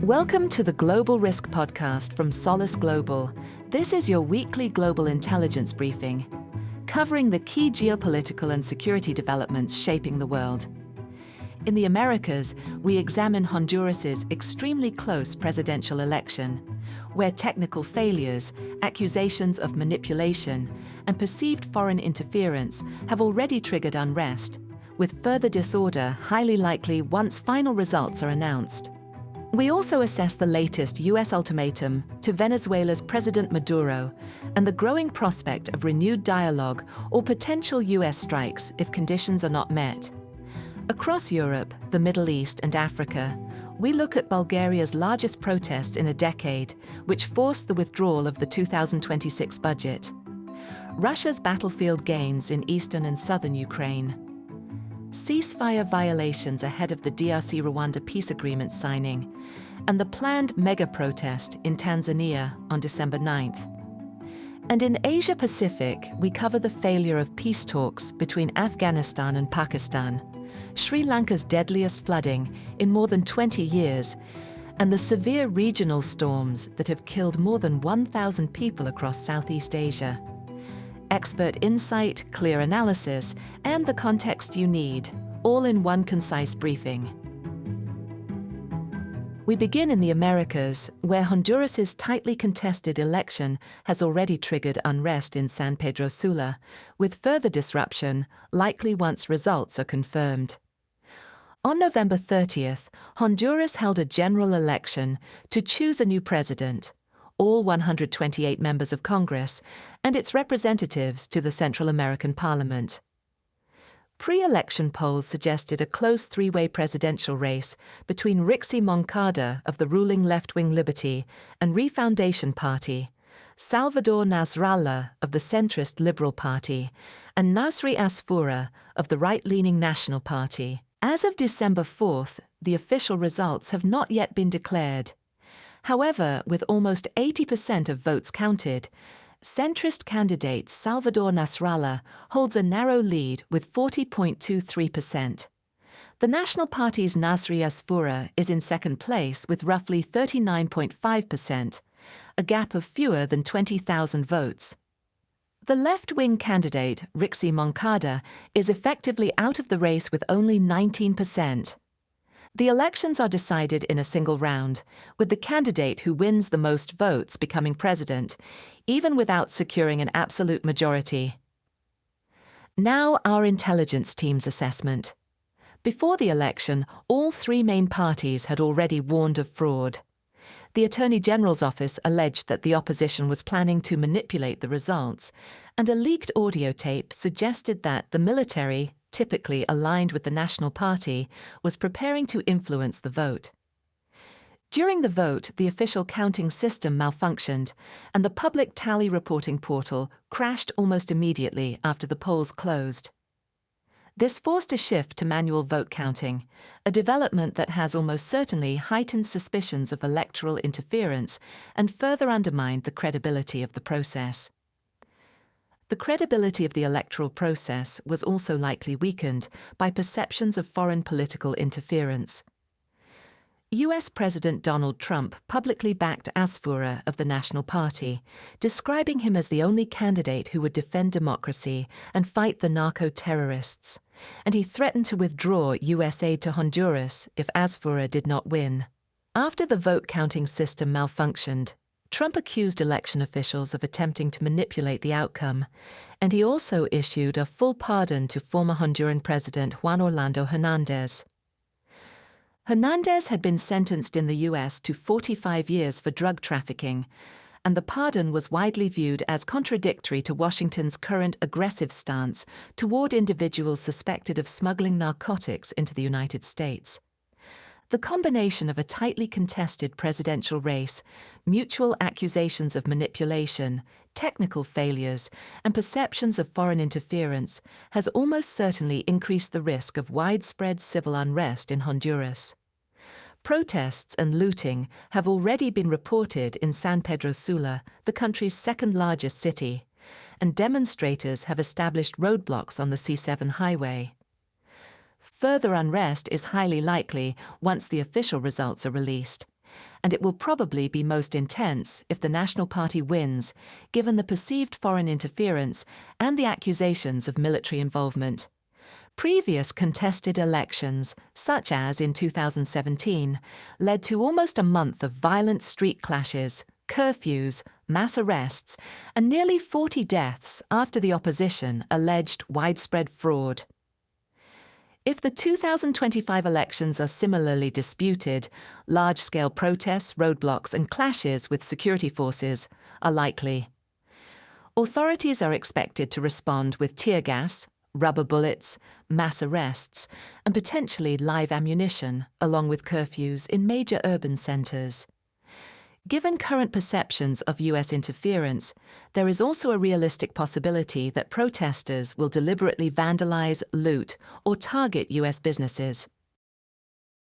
Welcome to the Global Risk Podcast from Solace Global. This is your weekly global intelligence briefing, covering the key geopolitical and security developments shaping the world. In the Americas, we examine Honduras's extremely close presidential election, where technical failures, accusations of manipulation, and perceived foreign interference have already triggered unrest, with further disorder highly likely once final results are announced. We also assess the latest U.S. ultimatum to Venezuela's President Maduro and the growing prospect of renewed dialogue or potential U.S. strikes if conditions are not met. Across Europe, the Middle East, and Africa, we look at Bulgaria's largest protests in a decade, which forced the withdrawal of the 2026 budget. Russia's battlefield gains in eastern and southern Ukraine. Ceasefire violations ahead of the DRC-Rwanda peace agreement signing, and the planned mega-protest in Tanzania on December 9th. And in Asia-Pacific, we cover the failure of peace talks between Afghanistan and Pakistan, Sri Lanka's deadliest flooding in more than 20 years, and the severe regional storms that have killed more than 1,000 people across Southeast Asia. Expert insight, clear analysis, and the context you need, all in one concise briefing. We begin in the Americas, where Honduras's tightly contested election has already triggered unrest in San Pedro Sula, with further disruption likely once results are confirmed. On November 30th, Honduras held a general election to choose a new president, all 128 members of Congress, and its representatives to the Central American Parliament. Pre-election polls suggested a close three-way presidential race between Rixi Moncada of the ruling left-wing Liberty and Refoundation Party, Salvador Nasrallah of the centrist Liberal Party, and Nasri Asfoura of the right-leaning National Party. As of December 4th, the official results have not yet been declared. However, with almost 80% of votes counted, centrist candidate Salvador Nasrallah holds a narrow lead with 40.23%. The National Party's Nasri Asfoura is in second place with roughly 39.5%, a gap of fewer than 20,000 votes. The left-wing candidate, Rixi Moncada, is effectively out of the race with only 19%. The elections are decided in a single round, with the candidate who wins the most votes becoming president, even without securing an absolute majority. Now our intelligence team's assessment. Before the election, all three main parties had already warned of fraud. The Attorney General's office alleged that the opposition was planning to manipulate the results, and a leaked audio tape suggested that the military, typically aligned with the National Party, was preparing to influence the vote. During the vote, the official counting system malfunctioned, and the public tally reporting portal crashed almost immediately after the polls closed. This forced a shift to manual vote counting, a development that has almost certainly heightened suspicions of electoral interference and further undermined the credibility of the process. The credibility of the electoral process was also likely weakened by perceptions of foreign political interference. U.S. President Donald Trump publicly backed Asfoura of the National Party, describing him as the only candidate who would defend democracy and fight the narco-terrorists, and he threatened to withdraw U.S. aid to Honduras if Asfoura did not win. After the vote-counting system malfunctioned, Trump accused election officials of attempting to manipulate the outcome, and he also issued a full pardon to former Honduran President Juan Orlando Hernández. Hernández had been sentenced in the U.S. to 45 years for drug trafficking, and the pardon was widely viewed as contradictory to Washington's current aggressive stance toward individuals suspected of smuggling narcotics into the United States. The combination of a tightly contested presidential race, mutual accusations of manipulation, technical failures, and perceptions of foreign interference has almost certainly increased the risk of widespread civil unrest in Honduras. Protests and looting have already been reported in San Pedro Sula, the country's second-largest city, and demonstrators have established roadblocks on the C7 highway. Further unrest is highly likely once the official results are released, And it will probably be most intense if the National Party wins, given the perceived foreign interference and the accusations of military involvement. Previous contested elections, such as in 2017, led to almost a month of violent street clashes, curfews, mass arrests, and nearly 40 deaths after the opposition alleged widespread fraud. If the 2025 elections are similarly disputed, large-scale protests, roadblocks, and clashes with security forces are likely. Authorities are expected to respond with tear gas, rubber bullets, mass arrests, and potentially live ammunition, along with curfews in major urban centers. Given current perceptions of U.S. interference, there is also a realistic possibility that protesters will deliberately vandalize, loot, or target U.S. businesses.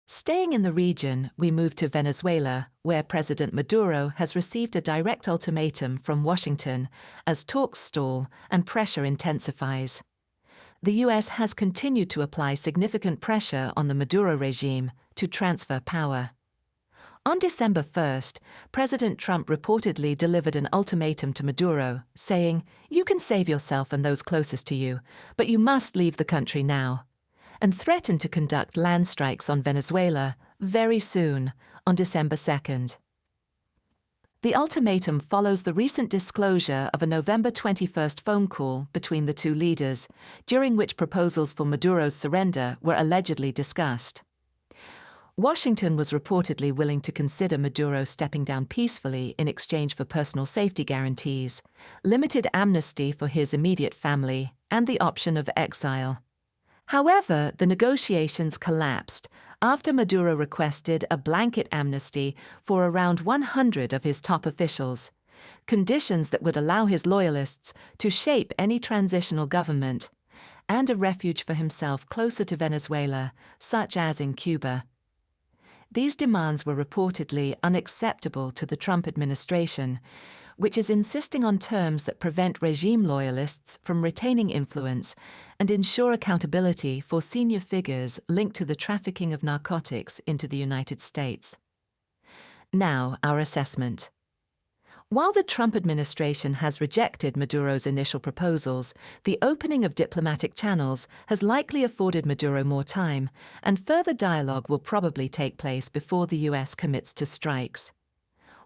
Staying in the region, we move to Venezuela, where President Maduro has received a direct ultimatum from Washington as talks stall and pressure intensifies. The U.S. has continued to apply significant pressure on the Maduro regime to transfer power. On December 1st, President Trump reportedly delivered an ultimatum to Maduro, saying, "You can save yourself and those closest to you, but you must leave the country now," and threatened to conduct land strikes on Venezuela very soon, on December 2nd. The ultimatum follows the recent disclosure of a November 21st phone call between the two leaders, during which proposals for Maduro's surrender were allegedly discussed. Washington was reportedly willing to consider Maduro stepping down peacefully in exchange for personal safety guarantees, limited amnesty for his immediate family, and the option of exile. However, the negotiations collapsed after Maduro requested a blanket amnesty for around 100 of his top officials, conditions that would allow his loyalists to shape any transitional government, and a refuge for himself closer to Venezuela, such as in Cuba. These demands were reportedly unacceptable to the Trump administration, which is insisting on terms that prevent regime loyalists from retaining influence and ensure accountability for senior figures linked to the trafficking of narcotics into the United States. Now, our assessment. While the Trump administration has rejected Maduro's initial proposals, the opening of diplomatic channels has likely afforded Maduro more time, and further dialogue will probably take place before the U.S. commits to strikes.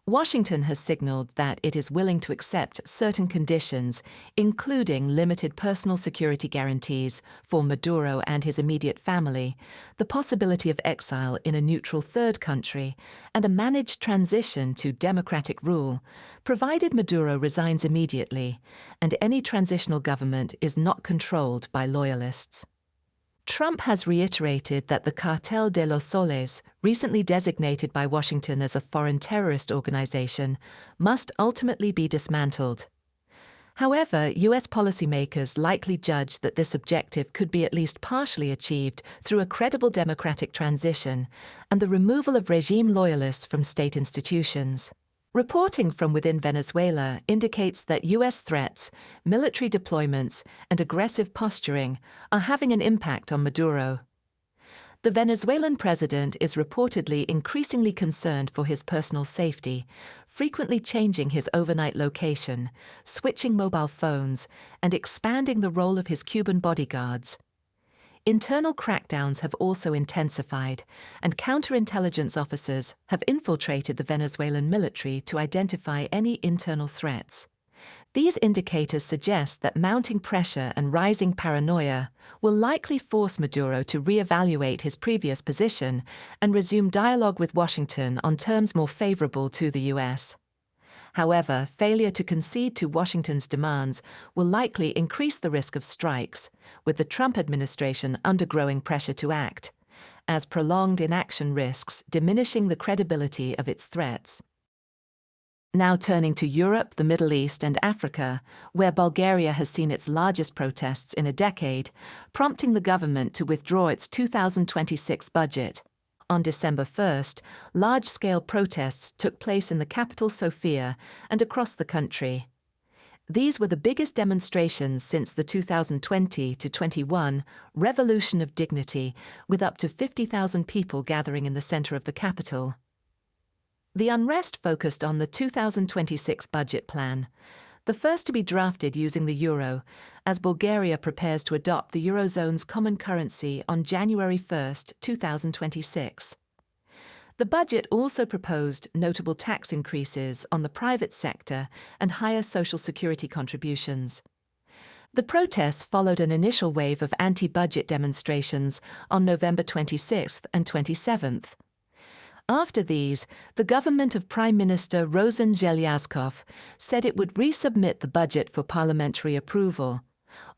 Washington has signaled that it is willing to accept certain conditions, including limited personal security guarantees for Maduro and his immediate family, the possibility of exile in a neutral third country, and a managed transition to democratic rule, provided Maduro resigns immediately and any transitional government is not controlled by loyalists. Trump has reiterated that the Cartel de los Soles, recently designated by Washington as a foreign terrorist organization, must ultimately be dismantled. However, U.S. policymakers likely judge that this objective could be at least partially achieved through a credible democratic transition and the removal of regime loyalists from state institutions. Reporting from within Venezuela indicates that U.S. threats, military deployments, and aggressive posturing are having an impact on Maduro. The Venezuelan president is reportedly increasingly concerned for his personal safety, frequently changing his overnight location, switching mobile phones, and expanding the role of his Cuban bodyguards. Internal crackdowns have also intensified, and counterintelligence officers have infiltrated the Venezuelan military to identify any internal threats. These indicators suggest that mounting pressure and rising paranoia will likely force Maduro to re-evaluate his previous position and resume dialogue with Washington on terms more favorable to the U.S. However, failure to concede to Washington's demands will likely increase the risk of strikes, with the Trump administration undergoing pressure to act, as prolonged inaction risks diminishing the credibility of its threats. Now turning to Europe, the Middle East, and Africa, where Bulgaria has seen its largest protests in a decade, prompting the government to withdraw its 2026 budget. On December 1st, large-scale protests took place in the capital Sofia and across the country. These were the biggest demonstrations since the 2020-21 Revolution of Dignity, with up to 50,000 people gathering in the center of the capital. The unrest focused on the 2026 budget plan, the first to be drafted using the euro, as Bulgaria prepares to adopt the eurozone's common currency on January 1, 2026. The budget also proposed notable tax increases on the private sector and higher social security contributions. The protests followed an initial wave of anti-budget demonstrations on November 26th and 27th. After these, the government of Prime Minister Rosen Zhelyazkov said it would resubmit the budget for parliamentary approval,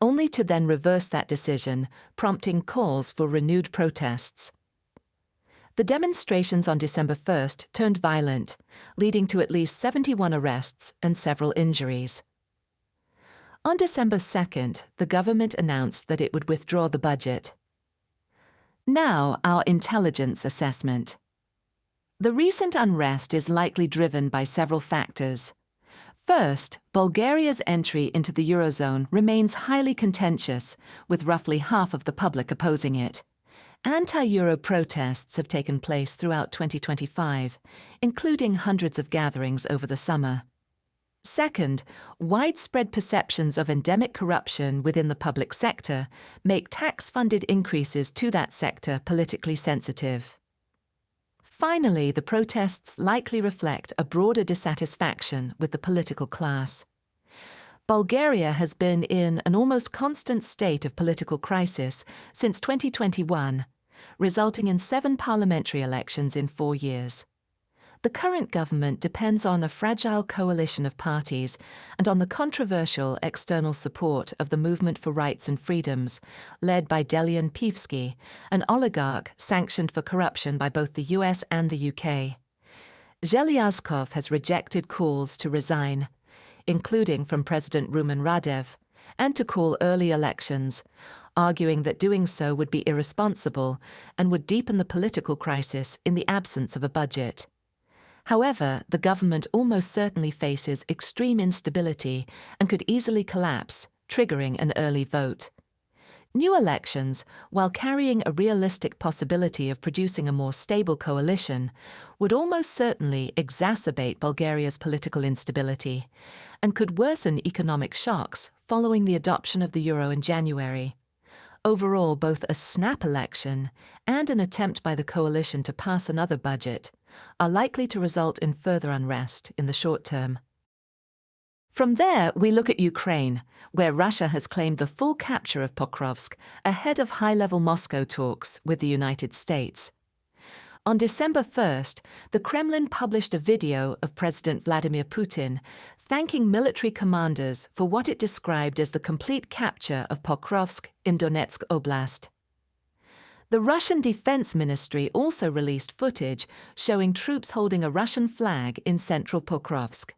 only to then reverse that decision, prompting calls for renewed protests. The demonstrations on December 1st turned violent, leading to at least 71 arrests and several injuries. On December 2nd, the government announced that it would withdraw the budget. Now, our intelligence assessment. The recent unrest is likely driven by several factors. First, Bulgaria's entry into the Eurozone remains highly contentious, with roughly half of the public opposing it. Anti-Euro protests have taken place throughout 2025, including hundreds of gatherings over the summer. Second, widespread perceptions of endemic corruption within the public sector make tax-funded increases to that sector politically sensitive. Finally, the protests likely reflect a broader dissatisfaction with the political class. Bulgaria has been in an almost constant state of political crisis since 2021, resulting in 7 parliamentary elections in 4 years. The current government depends on a fragile coalition of parties and on the controversial external support of the Movement for Rights and Freedoms, led by Delian Peevski, an oligarch sanctioned for corruption by both the US and the UK. Zhelyazkov has rejected calls to resign, including from President Rumen Radev, and to call early elections, arguing that doing so would be irresponsible and would deepen the political crisis in the absence of a budget. However, the government almost certainly faces extreme instability and could easily collapse, triggering an early vote. New elections, while carrying a realistic possibility of producing a more stable coalition, would almost certainly exacerbate Bulgaria's political instability and could worsen economic shocks following the adoption of the euro in January. Overall, both a snap election and an attempt by the coalition to pass another budget are likely to result in further unrest in the short term. From there, we look at Ukraine, where Russia has claimed the full capture of Pokrovsk ahead of high-level Moscow talks with the United States. On December 1st, the Kremlin published a video of President Vladimir Putin thanking military commanders for what it described as the complete capture of Pokrovsk in Donetsk Oblast. The Russian Defense Ministry also released footage showing troops holding a Russian flag in central Pokrovsk.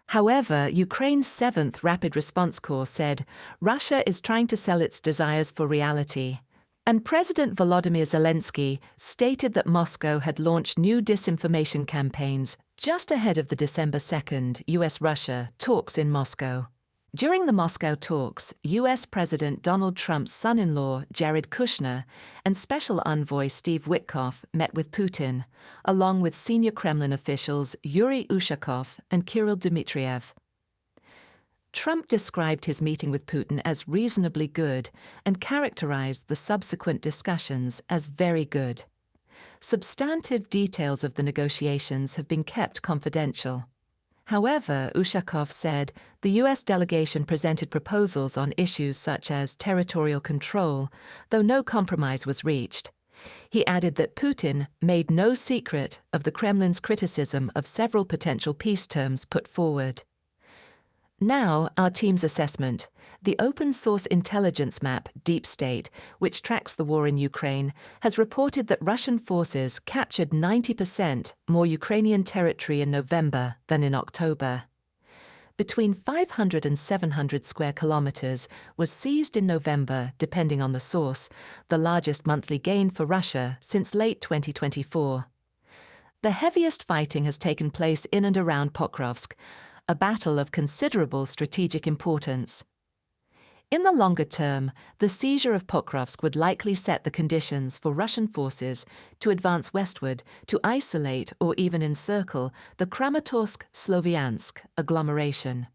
However, Ukraine's 7th Rapid Response Corps said Russia is trying to sell its desires for reality, and President Volodymyr Zelensky stated that Moscow had launched new disinformation campaigns just ahead of the December 2nd US-Russia talks in Moscow. During the Moscow talks, US President Donald Trump's son-in-law, Jared Kushner, and Special Envoy Steve Witkoff met with Putin, along with senior Kremlin officials Yuri Ushakov and Kirill Dmitriev. Trump described his meeting with Putin as reasonably good and characterized the subsequent discussions as very good. Substantive details of the negotiations have been kept confidential. However, Ushakov said the U.S. delegation presented proposals on issues such as territorial control, though no compromise was reached. He added that Putin made no secret of the Kremlin's criticism of several potential peace terms put forward. Now, our team's assessment. The open-source intelligence map, Deep State, which tracks the war in Ukraine, has reported that Russian forces captured 90% more Ukrainian territory in November than in October. Between 500 and 700 square kilometers was seized in November, depending on the source, the largest monthly gain for Russia since late 2024. The heaviest fighting has taken place in and around Pokrovsk, a battle of considerable strategic importance. In the longer term, the seizure of Pokrovsk would likely set the conditions for Russian forces to advance westward to isolate or even encircle the Kramatorsk-Sloviansk agglomeration.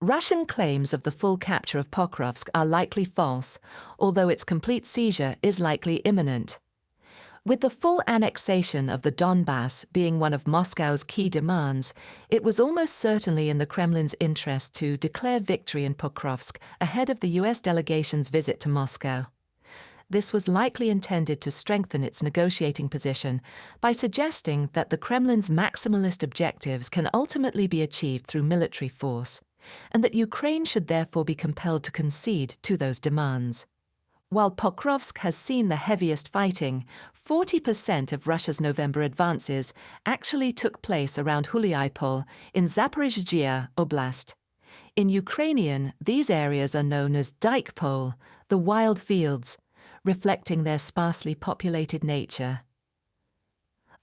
Russian claims of the full capture of Pokrovsk are likely false, although its complete seizure is likely imminent. With the full annexation of the Donbass being one of Moscow's key demands, it was almost certainly in the Kremlin's interest to declare victory in Pokrovsk ahead of the US delegation's visit to Moscow. This was likely intended to strengthen its negotiating position by suggesting that the Kremlin's maximalist objectives can ultimately be achieved through military force, and that Ukraine should therefore be compelled to concede to those demands. While Pokrovsk has seen the heaviest fighting, 40% of Russia's November advances actually took place around Huliaipol in Zaporizhzhia Oblast. In Ukrainian, these areas are known as Dykpol, the wild fields, reflecting their sparsely populated nature.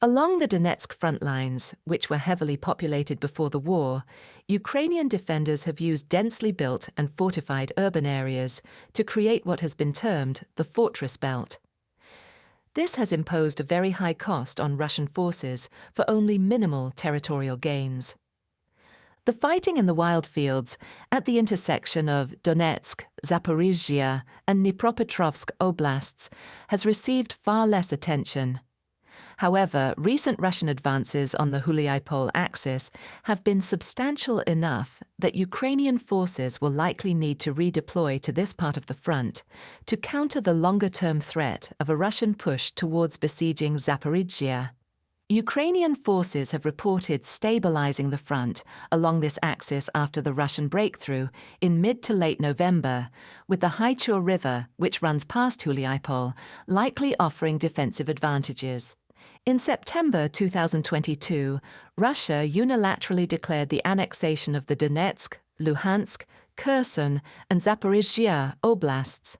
Along the Donetsk front lines, which were heavily populated before the war, Ukrainian defenders have used densely built and fortified urban areas to create what has been termed the fortress belt. This has imposed a very high cost on Russian forces for only minimal territorial gains. The fighting in the wild fields at the intersection of Donetsk, Zaporizhzhia, and Dnipropetrovsk oblasts has received far less attention. However, recent Russian advances on the Huliaipol axis have been substantial enough that Ukrainian forces will likely need to redeploy to this part of the front to counter the longer-term threat of a Russian push towards besieging Zaporizhzhia. Ukrainian forces have reported stabilizing the front along this axis after the Russian breakthrough in mid to late November, with the Haichur River, which runs past Huliaipol, likely offering defensive advantages. In September 2022, Russia unilaterally declared the annexation of the Donetsk, Luhansk, Kherson, and Zaporizhzhia oblasts.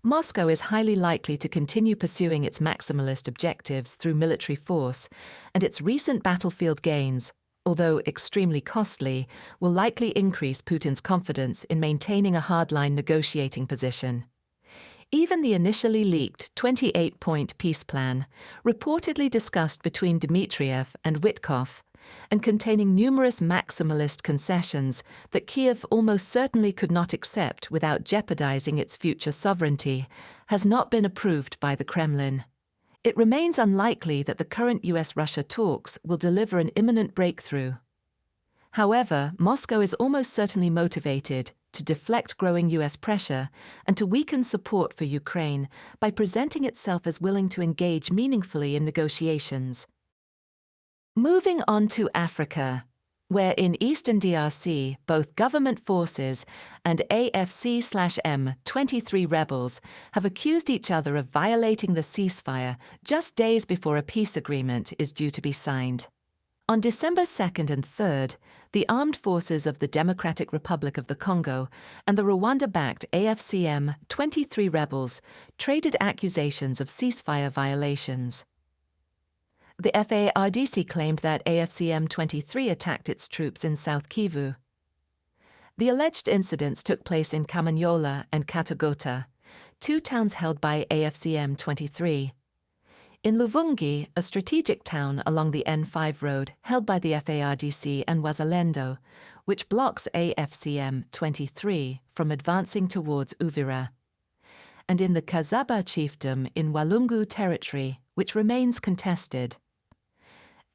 Moscow is highly likely to continue pursuing its maximalist objectives through military force, and its recent battlefield gains, although extremely costly, will likely increase Putin's confidence in maintaining a hardline negotiating position. Even the initially leaked 28-point peace plan, reportedly discussed between Dmitriev and Witkoff, and containing numerous maximalist concessions that Kiev almost certainly could not accept without jeopardizing its future sovereignty, has not been approved by the Kremlin. It remains unlikely that the current US-Russia talks will deliver an imminent breakthrough. However, Moscow is almost certainly motivated to deflect growing US pressure and to weaken support for Ukraine by presenting itself as willing to engage meaningfully in negotiations. Moving on to Africa, where in eastern DRC, both government forces and AFC/M23 rebels have accused each other of violating the ceasefire just days before a peace agreement is due to be signed. On December 2nd and 3rd, the armed forces of the Democratic Republic of the Congo and the Rwanda-backed AFC/M23 rebels traded accusations of ceasefire violations. The FARDC claimed that AFC/M23 attacked its troops in South Kivu. The alleged incidents took place in Kamanyola and Katogota, two towns held by AFC/M23. In Luvungi, a strategic town along the N5 road held by the FARDC and Wazalendo, which blocks AFC/M23 from advancing towards Uvira. And in the Kazaba chiefdom in Walungu territory, which remains contested.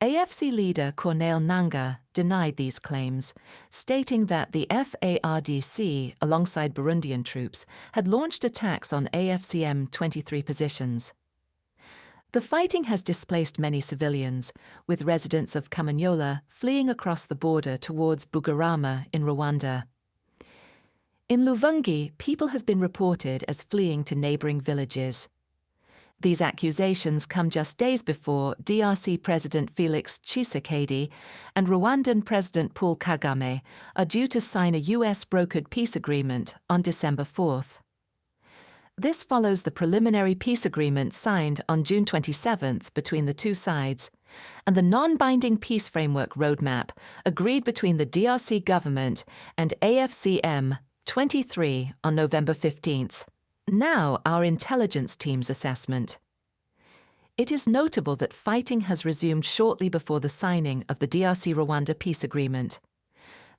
AFC leader Corneille Nangaa denied these claims, stating that the FARDC, alongside Burundian troops, had launched attacks on AFC/M23 positions. The fighting has displaced many civilians, with residents of Kamanyola fleeing across the border towards Bugarama in Rwanda. In Luvungi, people have been reported as fleeing to neighboring villages. These accusations come just days before DRC President Felix Tshisekedi and Rwandan President Paul Kagame are due to sign a US-brokered peace agreement on December 4th. This follows the preliminary peace agreement signed on June 27th between the two sides, and the non-binding peace framework roadmap agreed between the DRC government and AFC/M 23 on November 15th. Now our intelligence team's assessment. It is notable that fighting has resumed shortly before the signing of the DRC-Rwanda peace agreement.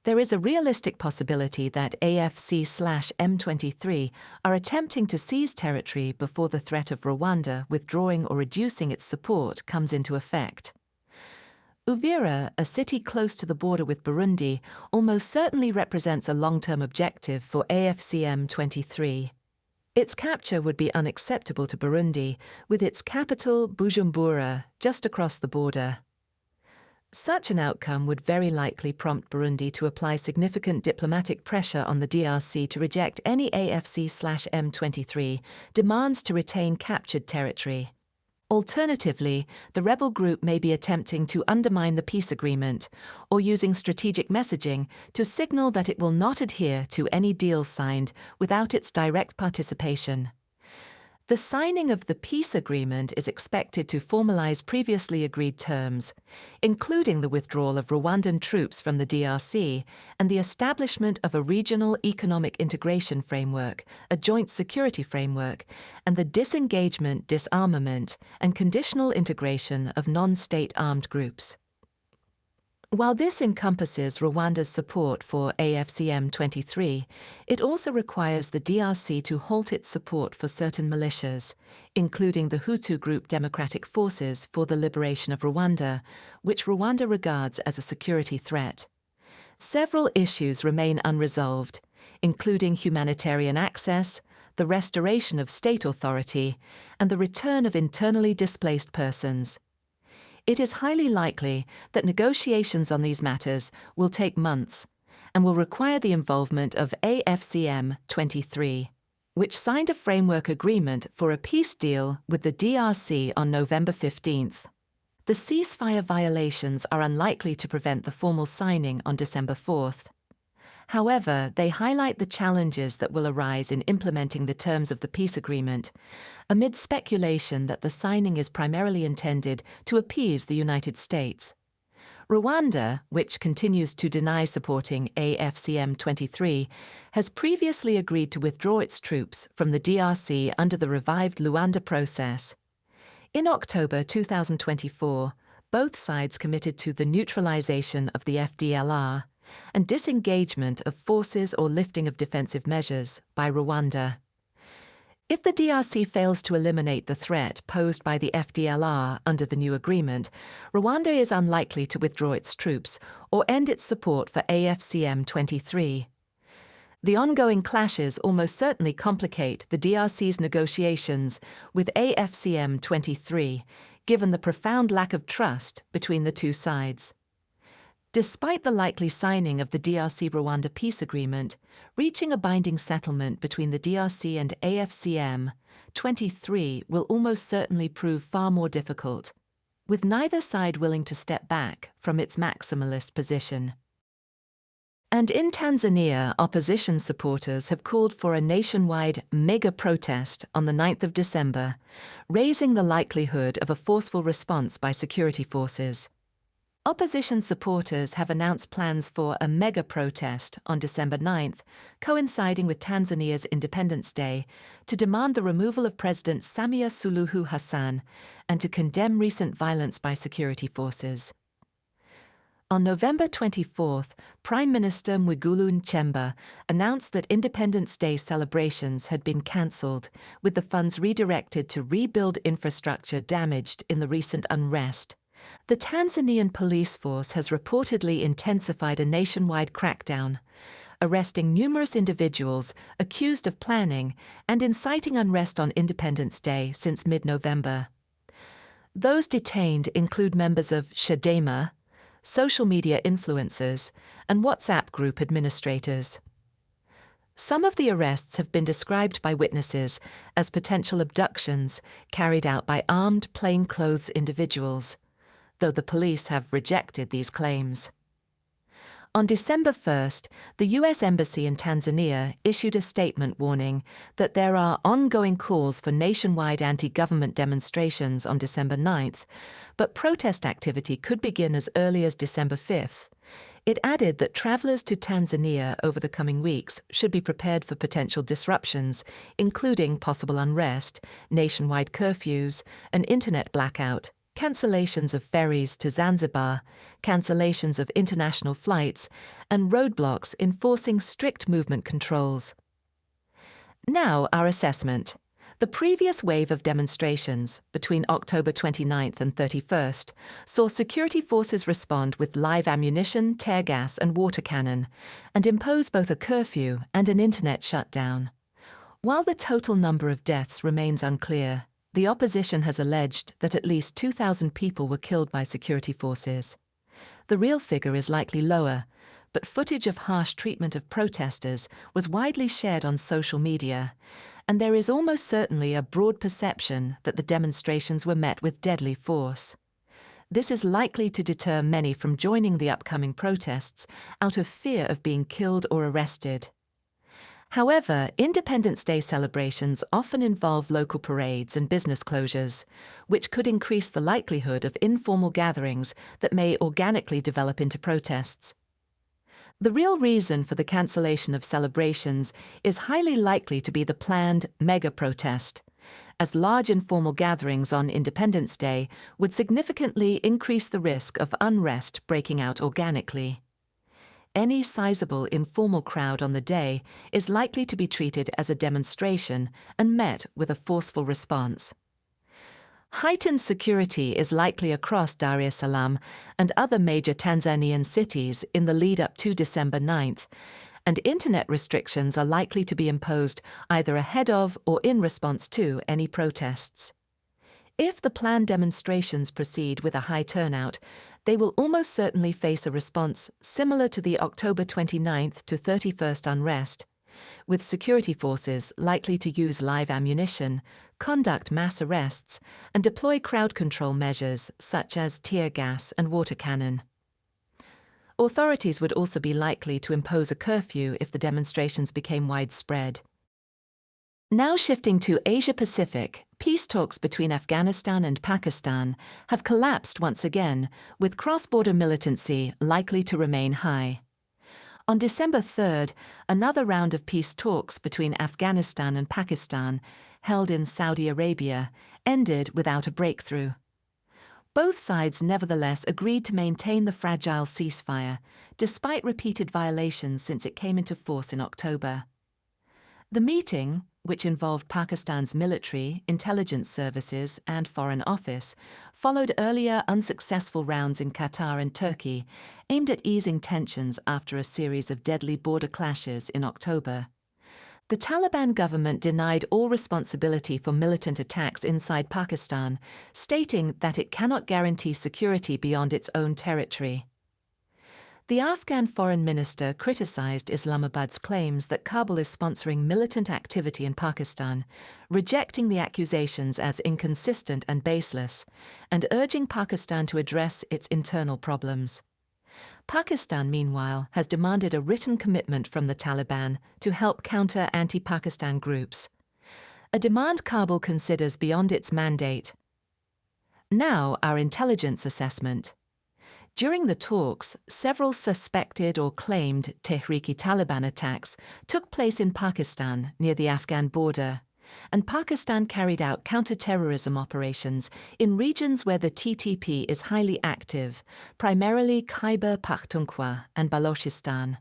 There is a realistic possibility that AFC/M23 are attempting to seize territory before the threat of Rwanda withdrawing or reducing its support comes into effect. Uvira, a city close to the border with Burundi, almost certainly represents a long-term objective for AFC/M23. Its capture would be unacceptable to Burundi, with its capital, Bujumbura, just across the border. Such an outcome would very likely prompt Burundi to apply significant diplomatic pressure on the DRC to reject any AFC/M23 demands to retain captured territory. Alternatively, the rebel group may be attempting to undermine the peace agreement or using strategic messaging to signal that it will not adhere to any deals signed without its direct participation. The signing of the peace agreement is expected to formalize previously agreed terms, including the withdrawal of Rwandan troops from the DRC and the establishment of a regional economic integration framework, a joint security framework, and the disengagement, disarmament, and conditional integration of non-state armed groups. While this encompasses Rwanda's support for AFC/M23, it also requires the DRC to halt its support for certain militias, including the Hutu group Democratic Forces for the Liberation of Rwanda, which Rwanda regards as a security threat. Several issues remain unresolved, including humanitarian access, the restoration of state authority, and the return of internally displaced persons. It is highly likely that negotiations on these matters will take months and will require the involvement of AFC/M23, which signed a framework agreement for a peace deal with the DRC on November 15th. The ceasefire violations are unlikely to prevent the formal signing on December 4th. However, they highlight the challenges that will arise in implementing the terms of the peace agreement, amid speculation that the signing is primarily intended to appease the United States. Rwanda, which continues to deny supporting AFC/M23, has previously agreed to withdraw its troops from the DRC under the revived Luanda process. In October 2024, both sides committed to the neutralization of the FDLR and disengagement of forces or lifting of defensive measures by Rwanda. If the DRC fails to eliminate the threat posed by the FDLR under the new agreement, Rwanda is unlikely to withdraw its troops or end its support for AFC/M23. The ongoing clashes almost certainly complicate the DRC's negotiations with AFC/M23, given the profound lack of trust between the two sides. Despite the likely signing of the DRC-Rwanda peace agreement, reaching a binding settlement between the DRC and AFC/M23 will almost certainly prove far more difficult, with neither side willing to step back from its maximalist position. And in Tanzania, opposition supporters have called for a nationwide mega protest on the 9th of December, raising the likelihood of a forceful response by security forces. Opposition supporters have announced plans for a mega protest on December 9th, coinciding with Tanzania's Independence Day, to demand the removal of President Samia Suluhu Hassan and to condemn recent violence by security forces. On November 24th, Prime Minister Mwigulu Nchemba announced that Independence Day celebrations had been cancelled, with the funds redirected to rebuild infrastructure damaged in the recent unrest. The Tanzanian police force has reportedly intensified a nationwide crackdown, arresting numerous individuals accused of planning and inciting unrest on Independence Day since mid-November. Those detained include members of Chadema, social media influencers, and WhatsApp group administrators. Some of the arrests have been described by witnesses as potential abductions carried out by armed plainclothes individuals, though the police have rejected these claims. On December 1st, the U.S. Embassy in Tanzania issued a statement warning that there are ongoing calls for nationwide anti-government demonstrations on December 9th, but protest activity could begin as early as December 5th, It added that travelers to Tanzania over the coming weeks should be prepared for potential disruptions, including possible unrest, nationwide curfews, an internet blackout, cancellations of ferries to Zanzibar, cancellations of international flights, and roadblocks enforcing strict movement controls. Now our assessment. The previous wave of demonstrations, between October 29th and 31st, saw security forces respond with live ammunition, tear gas, and water cannon, and impose both a curfew and an internet shutdown. While the total number of deaths remains unclear, the opposition has alleged that at least 2,000 people were killed by security forces. The real figure is likely lower, but footage of harsh treatment of protesters was widely shared on social media, and there is almost certainly a broad perception that the demonstrations were met with deadly force. This is likely to deter many from joining the upcoming protests out of fear of being killed or arrested. However, Independence Day celebrations often involve local parades and business closures, which could increase the likelihood of informal gatherings that may organically develop into protests. The real reason for the cancellation of celebrations is highly likely to be the planned mega protest, as large informal gatherings on Independence Day would significantly increase the risk of unrest breaking out organically. Any sizable informal crowd on the day is likely to be treated as a demonstration and met with a forceful response. Heightened security is likely across Dar es Salaam and other major Tanzanian cities in the lead-up to December 9th, and internet restrictions are likely to be imposed either ahead of or in response to any protests. If the planned demonstrations proceed with a high turnout, they will almost certainly face a response similar to the October 29th to 31st unrest, with security forces likely to use live ammunition, conduct mass arrests, and deploy crowd control measures such as tear gas and water cannon. Authorities would also be likely to impose a curfew if the demonstrations became widespread. Now shifting to Asia-Pacific, peace talks between Afghanistan and Pakistan have collapsed once again, with cross-border militancy likely to remain high. On December 3rd, another round of peace talks between Afghanistan and Pakistan, held in Saudi Arabia, ended without a breakthrough. Both sides nevertheless agreed to maintain the fragile ceasefire, despite repeated violations since it came into force in October. The meeting, which involved Pakistan's military, intelligence services, and foreign office, followed earlier unsuccessful rounds in Qatar and Turkey, aimed at easing tensions after a series of deadly border clashes in October. The Taliban government denied all responsibility for militant attacks inside Pakistan, stating that it cannot guarantee security beyond its own territory. The Afghan foreign minister criticized Islamabad's claims that Kabul is sponsoring militant activity in Pakistan, rejecting the accusations as inconsistent and baseless, and urging Pakistan to address its internal problems. Pakistan, meanwhile, has demanded a written commitment from the Taliban to help counter anti-Pakistan groups, a demand Kabul considers beyond its mandate. Now our intelligence assessment. During the talks, several suspected or claimed Tehrik-i-Taliban attacks took place in Pakistan near the Afghan border, and Pakistan carried out counter-terrorism operations in regions where the TTP is highly active, primarily Khyber Pakhtunkhwa and Balochistan.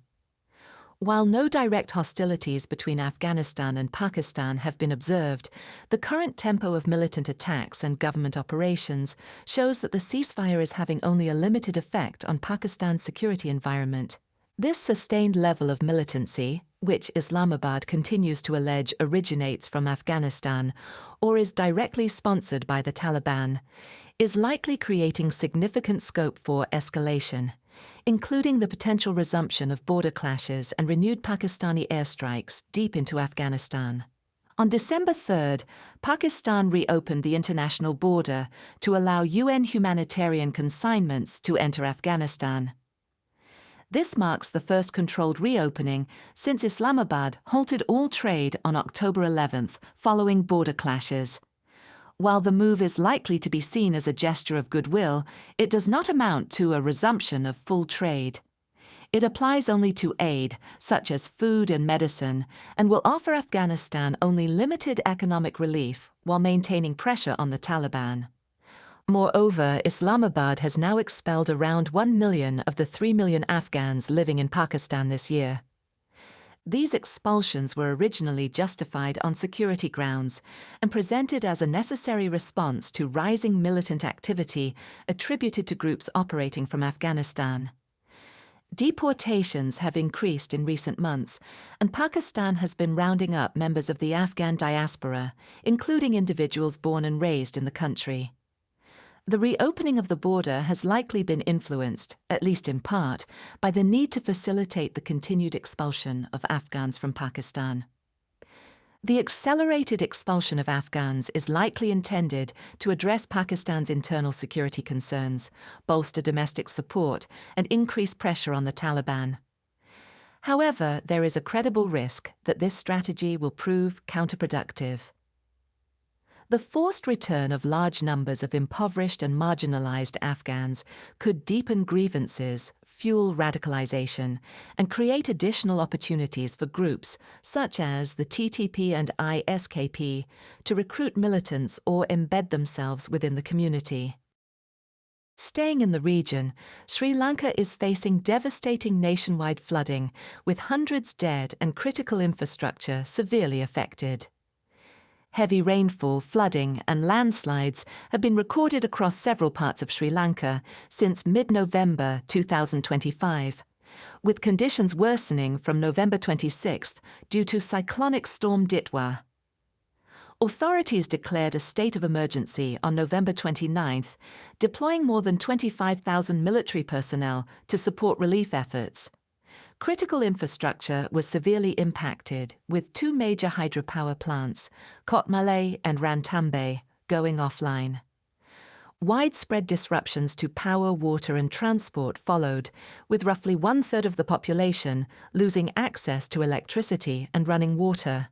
While no direct hostilities between Afghanistan and Pakistan have been observed, the current tempo of militant attacks and government operations shows that the ceasefire is having only a limited effect on Pakistan's security environment. This sustained level of militancy, which Islamabad continues to allege originates from Afghanistan or is directly sponsored by the Taliban, is likely creating significant scope for escalation, including the potential resumption of border clashes and renewed Pakistani airstrikes deep into Afghanistan. On December 3rd, Pakistan reopened the international border to allow UN humanitarian consignments to enter Afghanistan. This marks the first controlled reopening since Islamabad halted all trade on October 11th following border clashes. While the move is likely to be seen as a gesture of goodwill, it does not amount to a resumption of full trade. It applies only to aid, such as food and medicine, and will offer Afghanistan only limited economic relief while maintaining pressure on the Taliban. Moreover, Islamabad has now expelled around 1 million of the 3 million Afghans living in Pakistan this year. These expulsions were originally justified on security grounds and presented as a necessary response to rising militant activity attributed to groups operating from Afghanistan. Deportations have increased in recent months, and Pakistan has been rounding up members of the Afghan diaspora, including individuals born and raised in the country. The reopening of the border has likely been influenced, at least in part, by the need to facilitate the continued expulsion of Afghans from Pakistan. The accelerated expulsion of Afghans is likely intended to address Pakistan's internal security concerns, bolster domestic support, and increase pressure on the Taliban. However, there is a credible risk that this strategy will prove counterproductive. The forced return of large numbers of impoverished and marginalized Afghans could deepen grievances, fuel radicalization, and create additional opportunities for groups such as the TTP and ISKP to recruit militants or embed themselves within the community. Staying in the region, Sri Lanka is facing devastating nationwide flooding, with hundreds dead and critical infrastructure severely affected. Heavy rainfall, flooding, and landslides have been recorded across several parts of Sri Lanka since mid-November 2025, with conditions worsening from November 26th due to cyclonic storm Ditwa. Authorities declared a state of emergency on November 29th, deploying more than 25,000 military personnel to support relief efforts. Critical infrastructure was severely impacted, with two major hydropower plants, Kotmale and Rantambe, going offline. Widespread disruptions to power, water, and transport followed, with roughly one-third of the population losing access to electricity and running water.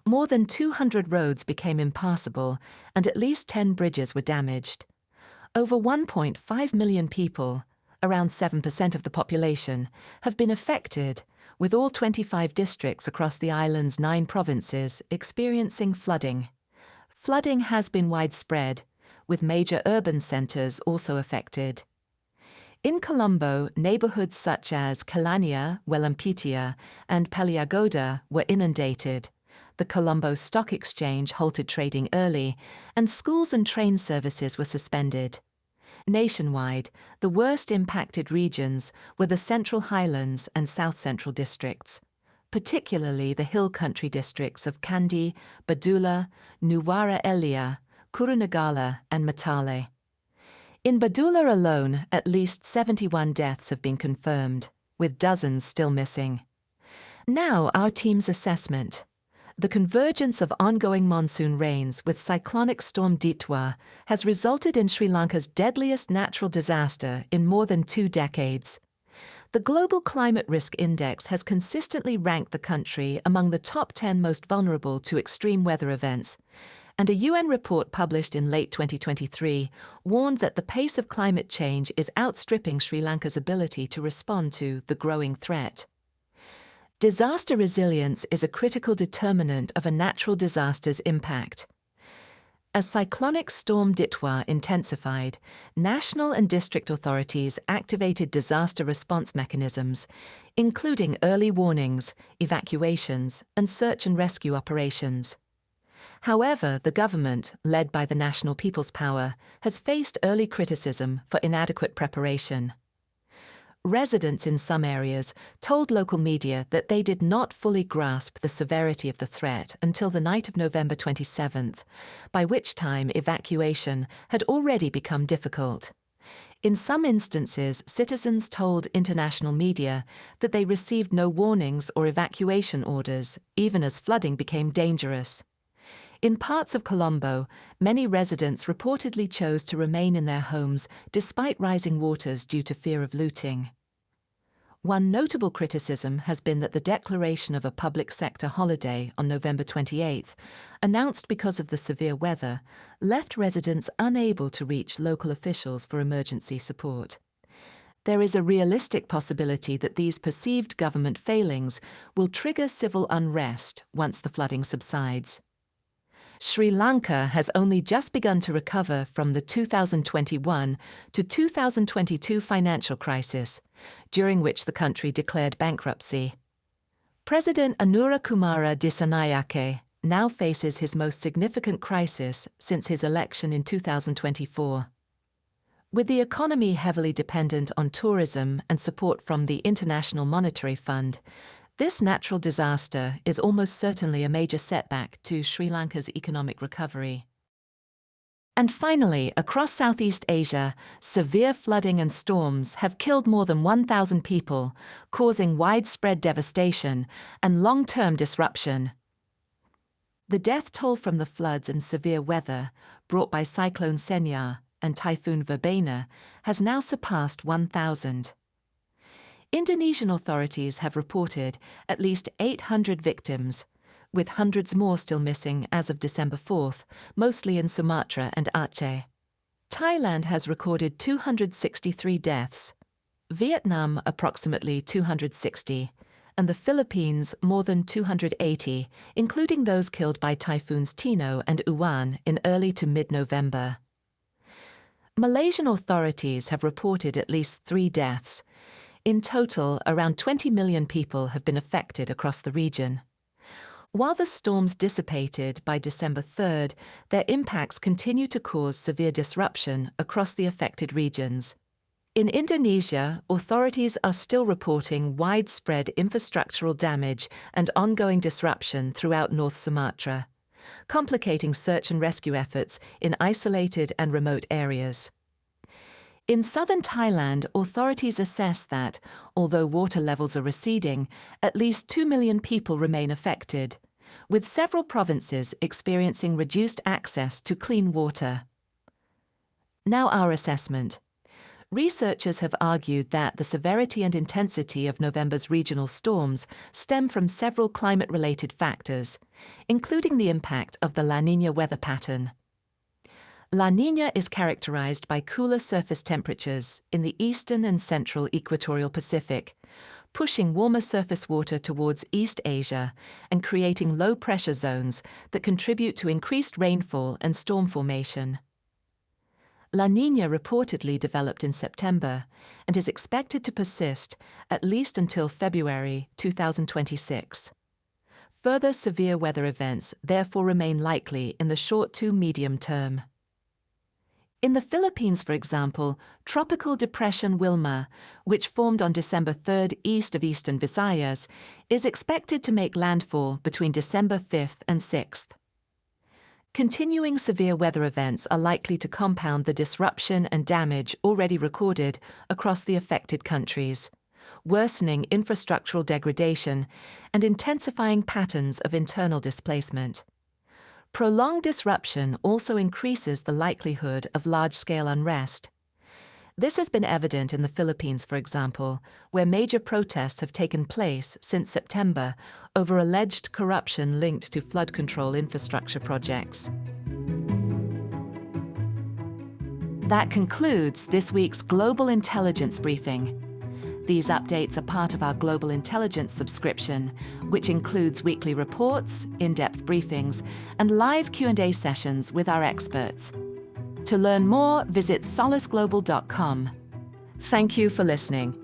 More than 200 roads became impassable, and at least 10 bridges were damaged. Over 1.5 million people, around 7% of the population, have been affected, with all 25 districts across the island's 9 provinces experiencing flooding. Flooding has been widespread, with major urban centres also affected. In Colombo, neighbourhoods such as Kelania, Wellampitia, and Paliagoda were inundated. The Colombo Stock Exchange halted trading early, and schools and train services were suspended. Nationwide, the worst impacted regions were the Central Highlands and South Central districts, particularly the hill country districts of Kandy, Badula, Nuwara Elia, Kurunegala, and Matale. In Badula alone, at least 71 deaths have been confirmed, with dozens still missing. Now, our team's assessment. The convergence of ongoing monsoon rains with cyclonic storm Ditwa has resulted in Sri Lanka's deadliest natural disaster in more than 2 decades. The Global Climate Risk Index has consistently ranked the country among the top 10 most vulnerable to extreme weather events, and a UN report published in late 2023 warned that the pace of climate change is outstripping Sri Lanka's ability to respond to the growing threat. Disaster resilience is a critical determinant of a natural disaster's impact. As cyclonic storm Ditwa intensified, national and district authorities activated disaster response mechanisms, including early warnings, evacuations, and search and rescue operations. However, the government, led by the National People's Power, has faced early criticism for inadequate preparation. Residents in some areas told local media that they did not fully grasp the severity of the threat until the night of November 27th, by which time evacuation had already become difficult. In some instances, citizens told international media that they received no warnings or evacuation orders, even as flooding became dangerous. In parts of Colombo, many residents reportedly chose to remain in their homes despite rising waters due to fear of looting. One notable criticism has been that the declaration of a public sector holiday on November 28th, announced because of the severe weather, left residents unable to reach local officials for emergency support. there is a realistic possibility that these perceived government failings will trigger civil unrest once the flooding subsides. Sri Lanka has only just begun to recover from the 2021 to 2022 financial crisis, during which the country declared bankruptcy. President Anura Kumara Dissanayake now faces his most significant crisis since his election in 2024. With the economy heavily dependent on tourism and support from the International Monetary Fund, this natural disaster is almost certainly a major setback to Sri Lanka's economic recovery. And finally, across Southeast Asia, severe flooding and storms have killed more than 1,000 people, causing widespread devastation and long-term disruption. The death toll from the floods and severe weather brought by Cyclone Senya and Typhoon Verbena has now surpassed 1,000. Indonesian authorities have reported at least 800 victims, with hundreds more still missing as of December 4th, mostly in Sumatra and Aceh. Thailand has recorded 263 deaths, Vietnam approximately 260, and the Philippines more than 280, including those killed by typhoons Tino and Uwan in early to mid-November. Malaysian authorities have reported at least 3 deaths. In total, around 20 million people have been affected across the region. While the storms dissipated by December 3rd, their impacts continue to cause severe disruption across the affected regions. In Indonesia, authorities are still reporting widespread infrastructural damage and ongoing disruption throughout North Sumatra, complicating search and rescue efforts in isolated and remote areas. In southern Thailand, authorities assess that, although water levels are receding, at least 2 million people remain affected, with several provinces experiencing reduced access to clean water. Now our assessment. Researchers have argued that the severity and intensity of November's regional storms stem from several climate-related factors, including the impact of the La Niña weather pattern. La Niña is characterized by cooler surface temperatures in the eastern and central equatorial Pacific, pushing warmer surface water towards East Asia and creating low-pressure zones that contribute to increased rainfall and storm formation. La Niña reportedly developed in September and is expected to persist at least until February 2026. Further severe weather events therefore remain likely in the short to medium term. In the Philippines, for example, Tropical Depression Wilma, which formed on December 3rd east of eastern Visayas, is expected to make landfall between December 5th and 6th. Continuing severe weather events are likely to compound the disruption and damage already recorded across the affected countries, worsening infrastructural degradation and intensifying patterns of internal displacement. Prolonged disruption also increases the likelihood of large-scale unrest. This has been evident in the Philippines, for example, where major protests have taken place since September over alleged corruption linked to flood control infrastructure projects. That concludes this week's Global Intelligence Briefing. These updates are part of our Global Intelligence subscription, which includes weekly reports, in-depth briefings, and live Q&A sessions with our experts. To learn more, visit solaceglobal.com. Thank you for listening.